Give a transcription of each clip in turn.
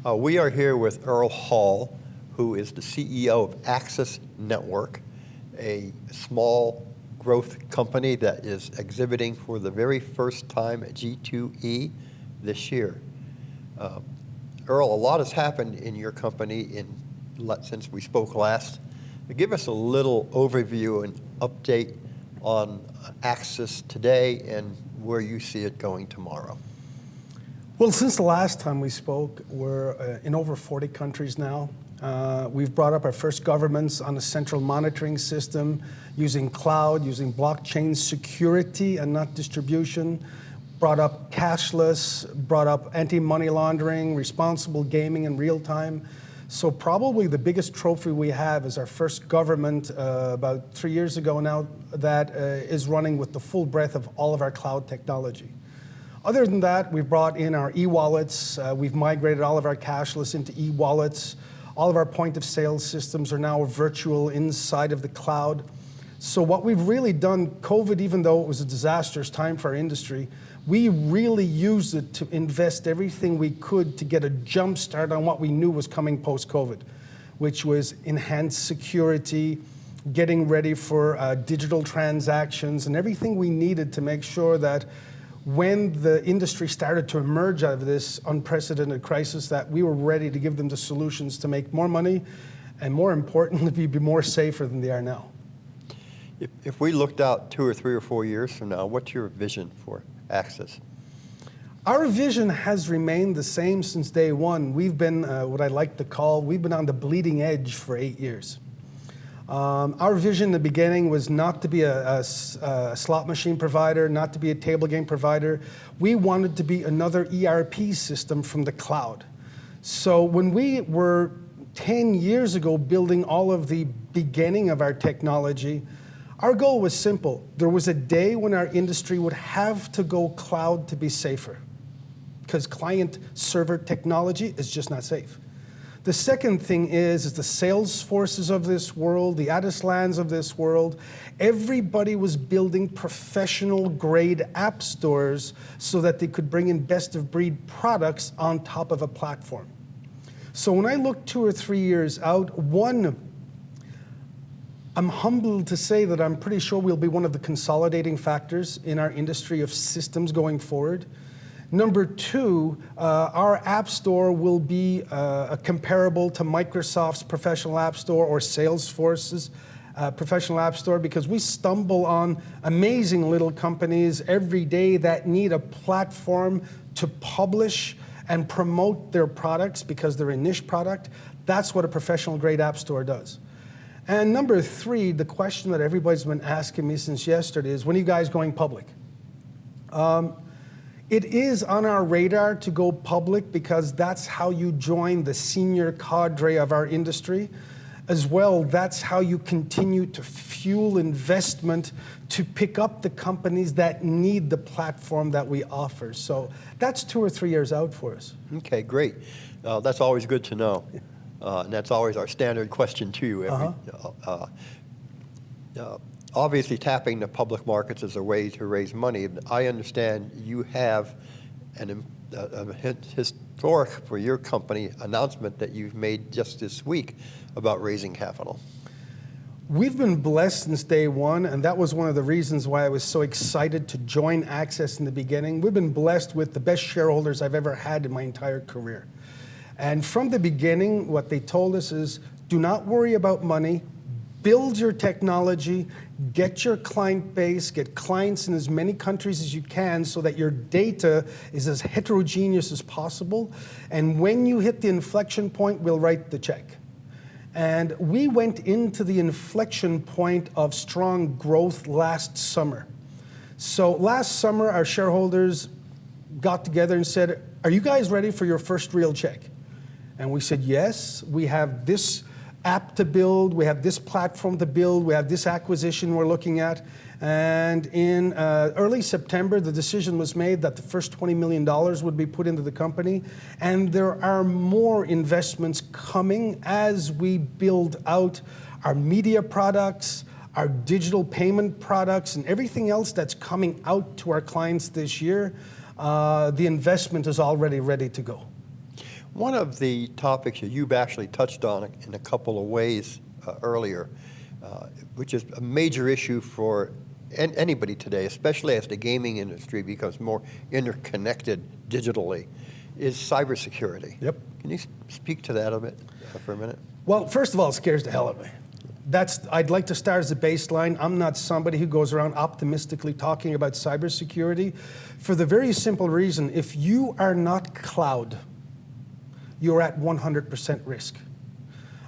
We are here with Earle Hall, who is the CEO of AXESnetwork, a small growth company that is exhibiting for the very first time at G2E this year. Earle, a lot has happened in your company since we spoke last. Give us a little overview and update on AXES today and where you see it going tomorrow. Well, since the last time we spoke, we're in over 40 countries now. We've brought up our first governments on a central monitoring system using cloud, using blockchain security and not distribution, brought up cashless, brought up anti-money laundering, responsible gaming in real time. So probably the biggest trophy we have is our first government about 3 years ago now that is running with the full breadth of all of our cloud technology. Other than that, we've brought in our e-wallets. We've migrated all of our cashless into e-wallets. All of our point of sale systems are now virtual inside of the cloud. So what we've really done, COVID, even though it was a disastrous time for our industry, we really used it to invest everything we could to get a jump start on what we knew was coming post-COVID, which was enhanced security, getting ready for digital transactions, and everything we needed to make sure that when the industry started to emerge out of this unprecedented crisis, that we were ready to give them the solutions to make more money and, more importantly, be more safer than they are now. If we looked out 2 or 3 or 4 years from now, what's your vision for AXES? Our vision has remained the same since day one. We've been what I like to call, we've been on the bleeding edge for 8 years. Our vision in the beginning was not to be a slot machine provider, not to be a table game provider. We wanted to be another ERP system from the cloud. So when we were 10 years ago building all of the beginning of our technology, our goal was simple. There was a day when our industry would have to go cloud to be safer, because client-server technology is just not safe. The second thing is the Salesforces of this world, the Adeslans of this world, everybody was building professional-grade app stores so that they could bring in best-of-breed products on top of a platform. So when I look 2 or 3 years out, I'm humbled to say that I'm pretty sure we'll be one of the consolidating factors in our industry of systems going forward. Number 2, our app store will be comparable to Microsoft's professional app store or Salesforce's professional app store, because we stumble on amazing little companies every day that need a platform to publish and promote their products because they're a niche product. That's what a professional grade app store does. And number 3, the question that everybody's been asking me since yesterday is, when are you guys going public? It is on our radar to go public because that's how you join the senior cadre of our industry. As well, that's how you continue to fuel investment to pick up the companies that need the platform that we offer. So that's 2 or 3 years out for us. Okay, great. That's always good to know. And that's always our standard question to you. Obviously, tapping the public markets is a way to raise money. I understand you have a historic for your company announcement that you've made just this week about raising capital. We've been blessed since day one, and that was one of the reasons why I was so excited to join AXES in the beginning. We've been blessed with the best shareholders I've ever had in my entire career. And from the beginning, what they told us is, do not worry about money, build your technology, get your client base, get clients in as many countries as you can so that your data is as heterogeneous as possible. And when you hit the inflection point, we'll write the check. And we went into the inflection point of strong growth last summer. So last summer, our shareholders got together and said, are you guys ready for your first real check? And we said, yes, we have this app to build, we have this platform to build, we have this acquisition we're looking at. And in early September, the decision was made that the first $20 million would be put into the company. And there are more investments coming as we build out our media products, our digital payment products, and everything else that's coming out to our clients this year. The investment is already ready to go. One of the topics that you've actually touched on in a couple of ways earlier, which is a major issue for anybody today, especially as the gaming industry becomes more interconnected digitally, is cybersecurity. Yep. Can you speak to that a bit for a minute? Well, first of all, it scares the hell out of me. I'd like to start as a baseline. I'm not somebody who goes around optimistically talking about cybersecurity for the very simple reason, if you are not cloud, you're at 100% risk.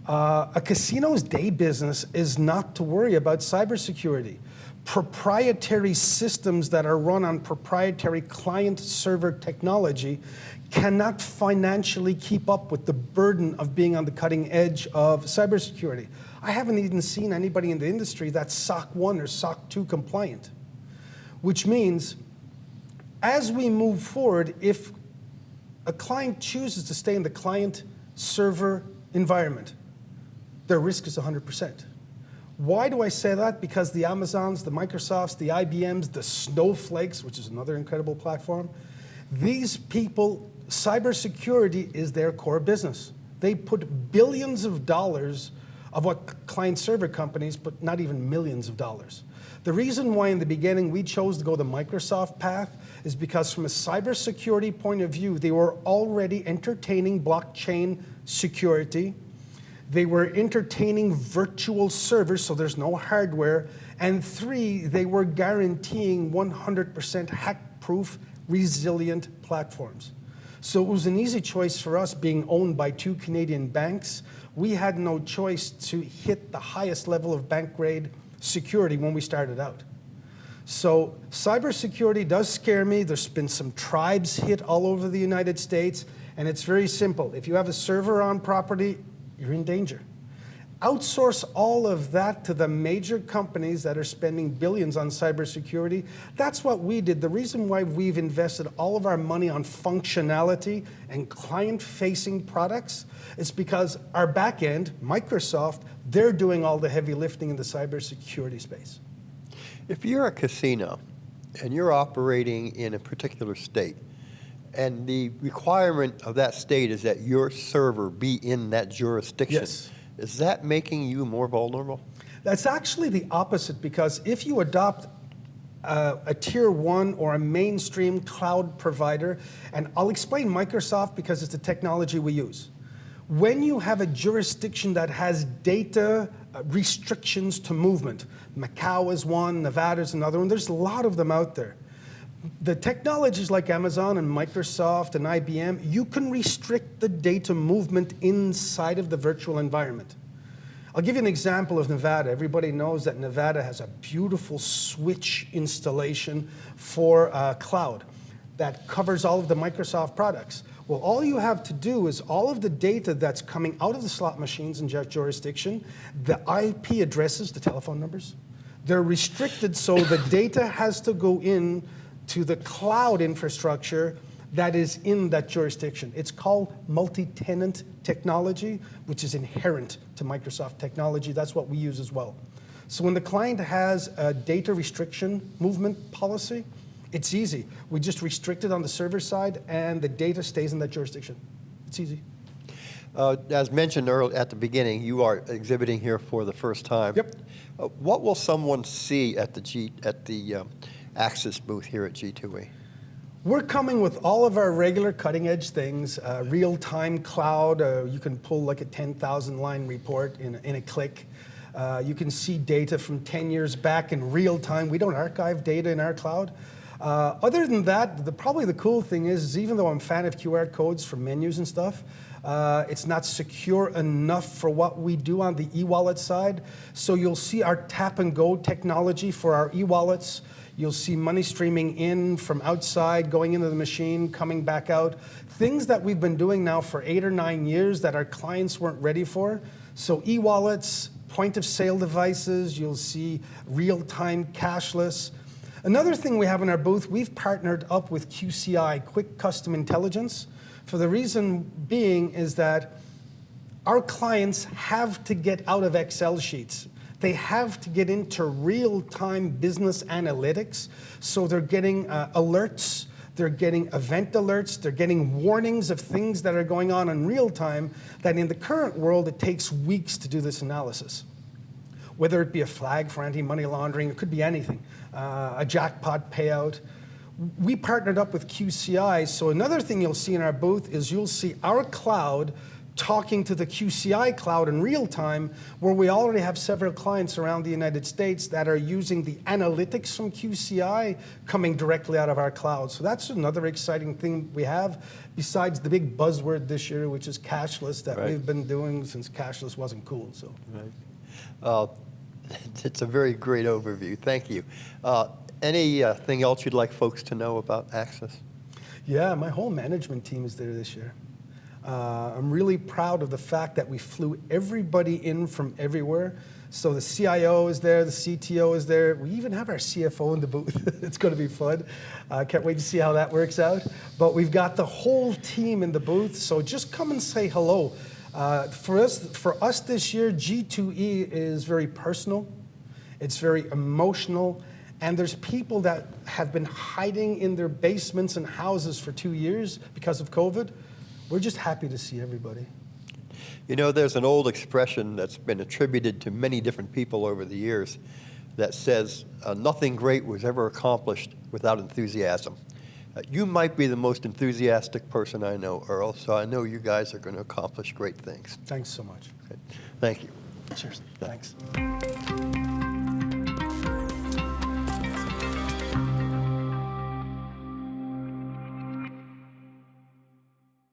A casino's day business is not to worry about cybersecurity. Proprietary systems that are run on proprietary client-server technology cannot financially keep up with the burden of being on the cutting edge of cybersecurity. I haven't even seen anybody in the industry that's SOC 1 or SOC 2 compliant, which means as we move forward, if a client chooses to stay in the client-server environment, their risk is 100%. Why do I say that? Because the Amazons, the Microsofts, the IBMs, the Snowflakes, which is another incredible platform, these people, cybersecurity is their core business. They put billions of dollars of what client-server companies put not even millions of dollars. The reason why in the beginning we chose to go the Microsoft path is because from a cybersecurity point of view, they were already entertaining blockchain security. They were entertaining virtual servers, so there's no hardware. And 3, they were guaranteeing 100% hack-proof, resilient platforms. So it was an easy choice for us being owned by 2 Canadian banks. We had no choice to hit the highest level of bank-grade security when we started out. So cybersecurity does scare me. There's been some tribes hit all over the United States, and it's very simple. If you have a server on property, you're in danger. Outsource all of that to the major companies that are spending billions on cybersecurity. That's what we did. The reason why we've invested all of our money on functionality and client-facing products is because our back end, Microsoft, they're doing all the heavy lifting in the cybersecurity space. If you're a casino and you're operating in a particular state, and the requirement of that state is that your server be in that jurisdiction. Yes. Is that making you more vulnerable? That's actually the opposite, because if you adopt a tier 1 or a mainstream cloud provider, and I'll explain Microsoft because it's the technology we use. When you have a jurisdiction that has data restrictions to movement, Macau is one, Nevada is another one, there's a lot of them out there. The technologies like Amazon and Microsoft and IBM, you can restrict the data movement inside of the virtual environment. I'll give you an example of Nevada. Everybody knows that Nevada has a beautiful switch installation for cloud that covers all of the Microsoft products. Well, all you have to do is all of the data that's coming out of the slot machines in that jurisdiction, the IP addresses, the telephone numbers, they're restricted, so the data has to go in to the cloud infrastructure that is in that jurisdiction. It's called multi-tenant technology, which is inherent to Microsoft technology. That's what we use as well. So when the client has a data restriction movement policy, it's easy. We just restrict it on the server side, and the data stays in that jurisdiction. It's easy. As mentioned earlier at the beginning, you are exhibiting here for the first time. Yep. What will someone see at the AXES booth here at G2E? We're coming with all of our regular cutting-edge things, real-time cloud. You can pull like a 10,000-line report in a click. You can see data from 10 years back in real time. We don't archive data in our cloud. Other than that, probably the cool thing is even though I'm a fan of QR codes for menus and stuff, it's not secure enough for what we do on the e-wallet side. So you'll see our tap-and-go technology for our e-wallets. You'll see money streaming in from outside, going into the machine, coming back out. Things that we've been doing now for 8 or 9 years that our clients weren't ready for. So e-wallets, point-of-sale devices, you'll see real-time cashless. Another thing we have in our booth, we've partnered up with QCI, Quick Custom Intelligence, for the reason being is that our clients have to get out of Excel sheets. They have to get into real-time business analytics, so they're getting alerts, they're getting event alerts, they're getting warnings of things that are going on in real time, that in the current world, it takes weeks to do this analysis. Whether it be a flag for anti-money laundering, it could be anything, a jackpot payout. We partnered up with QCI, so another thing you'll see in our booth is you'll see our cloud talking to the QCI cloud in real time, where we already have several clients around the United States that are using the analytics from QCI coming directly out of our cloud. So that's another exciting thing we have, besides the big buzzword this year, which is cashless, that we've been doing since cashless wasn't cool. So. Right. It's a very great overview. Thank you. Anything else you'd like folks to know about Access? Yeah, my whole management team is there this year. I'm really proud of the fact that we flew everybody in from everywhere. So the CIO is there, the CTO is there. We even have our CFO in the booth. It's going to be fun. Can't wait to see how that works out. But we've got the whole team in the booth, so just come and say hello. For us this year, G2E is very personal. It's very emotional. And there's people that have been hiding in their basements and houses for 2 years because of COVID. We're just happy to see everybody. You know, there's an old expression that's been attributed to many different people over the years that says, nothing great was ever accomplished without enthusiasm. You might be the most enthusiastic person I know, Earle, so I know you guys are going to accomplish great things. Thanks so much. Okay. Thank you. Cheers. Thanks.